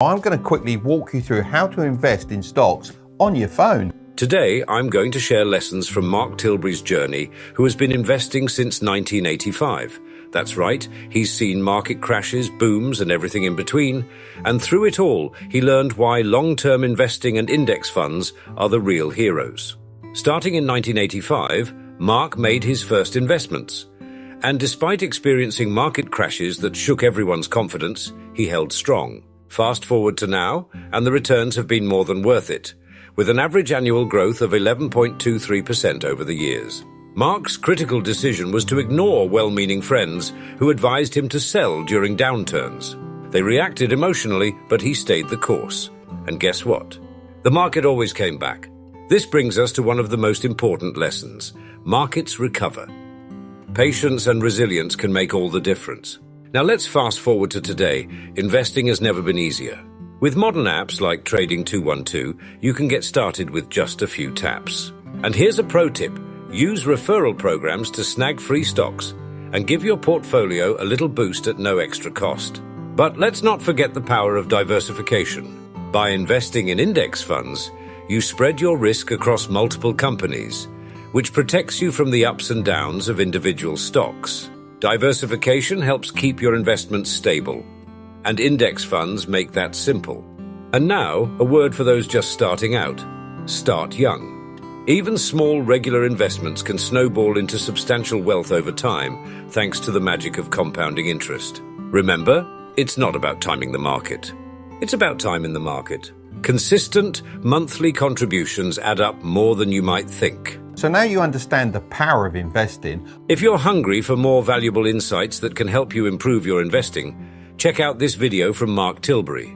I'm going to quickly walk you through how to invest in stocks on your phone. Today, I'm going to share lessons from Mark Tilbury's journey, who has been investing since 1985. That's right, he's seen market crashes, booms, and everything in between, and through it all, he learned why long-term investing and index funds are the real heroes. Starting in 1985, Mark made his first investments. And despite experiencing market crashes that shook everyone's confidence, he held strong. Fast forward to now, and the returns have been more than worth it, with an average annual growth of 11.23% over the years. Mark's critical decision was to ignore well-meaning friends who advised him to sell during downturns. They reacted emotionally, but he stayed the course. And guess what? The market always came back. This brings us to one of the most important lessons. Markets recover. Patience and resilience can make all the difference. Now let's fast forward to today. Investing has never been easier. With modern apps like Trading 212, you can get started with just a few taps. And here's a pro tip. Use referral programs to snag free stocks and give your portfolio a little boost at no extra cost. But let's not forget the power of diversification. By investing in index funds, you spread your risk across multiple companies, which protects you from the ups and downs of individual stocks. Diversification helps keep your investments stable, and index funds make that simple. And now, a word for those just starting out. Start young. Even small, regular investments can snowball into substantial wealth over time, thanks to the magic of compounding interest. Remember, it's not about timing the market. It's about time in the market. Consistent, monthly contributions add up more than you might think. So now you understand the power of investing. If you're hungry for more valuable insights that can help you improve your investing, check out this video from Mark Tilbury.